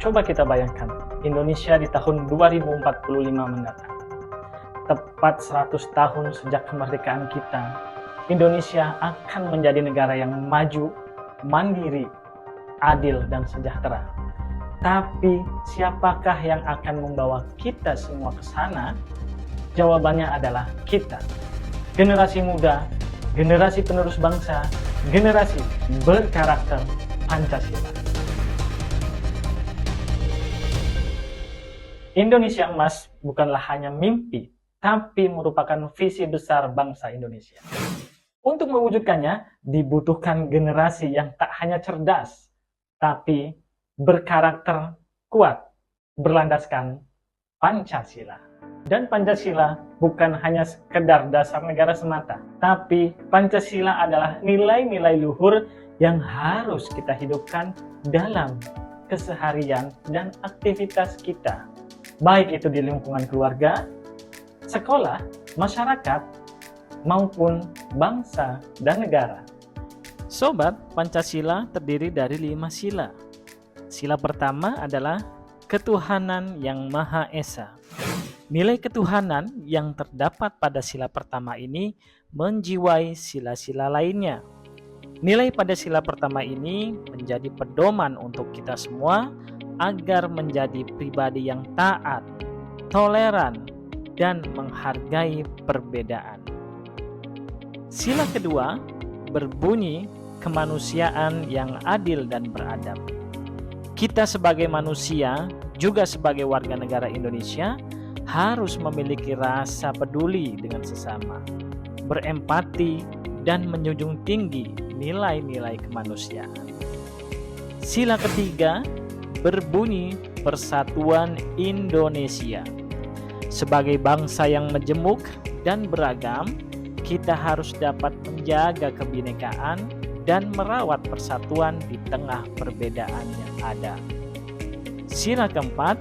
Coba kita bayangkan, Indonesia di tahun 2045 mendatang. Tepat 100 tahun sejak kemerdekaan kita, Indonesia akan menjadi negara yang maju, mandiri, adil, dan sejahtera. Tapi siapakah yang akan membawa kita semua ke sana? Jawabannya adalah kita. Generasi muda, generasi penerus bangsa, generasi berkarakter Pancasila. Indonesia Emas bukanlah hanya mimpi, tapi merupakan visi besar bangsa Indonesia. Untuk mewujudkannya, dibutuhkan generasi yang tak hanya cerdas, tapi berkarakter kuat, berlandaskan Pancasila. Dan Pancasila bukan hanya sekedar dasar negara semata, tapi Pancasila adalah nilai-nilai luhur yang harus kita hidupkan dalam keseharian dan aktivitas kita, baik itu di lingkungan keluarga, sekolah, masyarakat, maupun bangsa dan negara. Sobat, Pancasila terdiri dari 5 sila. Sila pertama adalah ketuhanan yang Maha Esa. Nilai ketuhanan yang terdapat pada sila pertama ini menjiwai sila-sila lainnya. Nilai pada sila pertama ini menjadi pedoman untuk kita semua agar menjadi pribadi yang taat, toleran, dan menghargai perbedaan. Sila kedua berbunyi kemanusiaan yang adil dan beradab. Kita sebagai manusia, juga sebagai warga negara Indonesia, harus memiliki rasa peduli dengan sesama, berempati, dan menjunjung tinggi nilai-nilai kemanusiaan. Sila ketiga berbunyi persatuan Indonesia. Sebagai bangsa yang majemuk dan beragam, kita harus dapat menjaga kebinekaan dan merawat persatuan di tengah perbedaan yang ada. Sila keempat,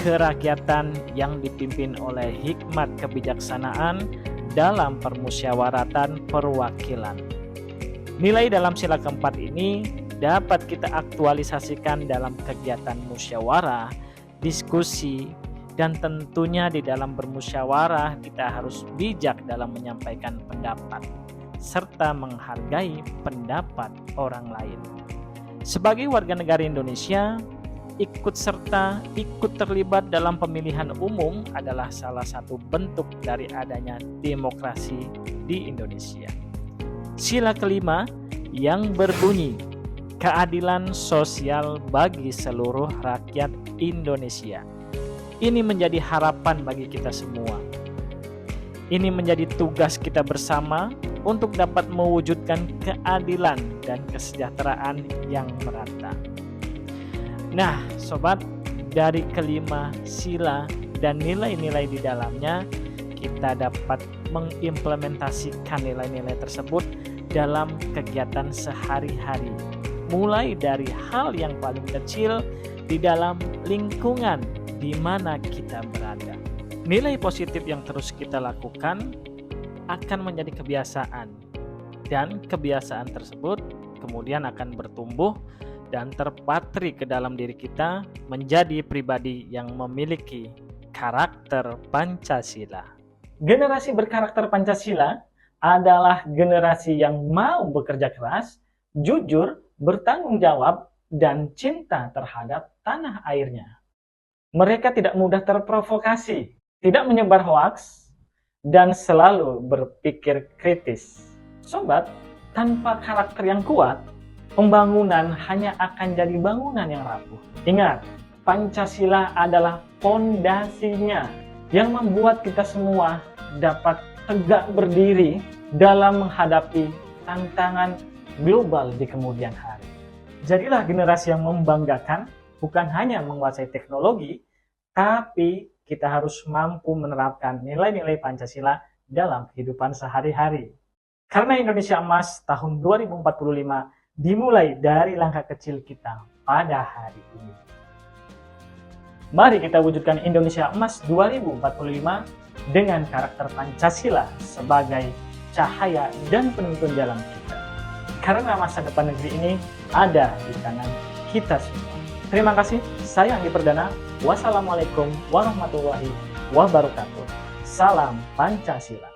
kerakyatan yang dipimpin oleh hikmat kebijaksanaan dalam permusyawaratan perwakilan. Nilai dalam sila keempat ini dapat kita aktualisasikan dalam kegiatan musyawarah, diskusi, dan tentunya di dalam bermusyawarah kita harus bijak dalam menyampaikan pendapat, serta menghargai pendapat orang lain. Sebagai warga negara Indonesia, ikut serta, ikut terlibat dalam pemilihan umum adalah salah satu bentuk dari adanya demokrasi di Indonesia. Sila kelima yang berbunyi keadilan sosial bagi seluruh rakyat Indonesia. Ini menjadi harapan bagi kita semua. Ini menjadi tugas kita bersama untuk dapat mewujudkan keadilan dan kesejahteraan yang merata. Nah, sobat, dari kelima sila dan nilai-nilai di dalamnya, kita dapat mengimplementasikan nilai-nilai tersebut dalam kegiatan sehari-hari. Mulai dari hal yang paling kecil di dalam lingkungan di mana kita berada. Nilai positif yang terus kita lakukan akan menjadi kebiasaan, dan kebiasaan tersebut kemudian akan bertumbuh dan terpatri ke dalam diri kita menjadi pribadi yang memiliki karakter Pancasila. Generasi berkarakter Pancasila adalah generasi yang mau bekerja keras, jujur, bertanggung jawab, dan cinta terhadap tanah airnya. Mereka tidak mudah terprovokasi, tidak menyebar hoaks, dan selalu berpikir kritis. Sobat, tanpa karakter yang kuat, pembangunan hanya akan jadi bangunan yang rapuh. Ingat, Pancasila adalah pondasinya yang membuat kita semua dapat tegak berdiri dalam menghadapi tantangan global di kemudian hari. Jadilah generasi yang membanggakan, bukan hanya menguasai teknologi, tapi kita harus mampu menerapkan nilai-nilai Pancasila dalam kehidupan sehari-hari. Karena Indonesia Emas tahun 2045 dimulai dari langkah kecil kita pada hari ini. Mari kita wujudkan Indonesia Emas 2045 dengan karakter Pancasila sebagai cahaya dan penuntun jalan kita. Karena masa depan negeri ini ada di tangan kita semua. Terima kasih, saya Anggi Perdana. Wassalamualaikum warahmatullahi wabarakatuh. Salam Pancasila.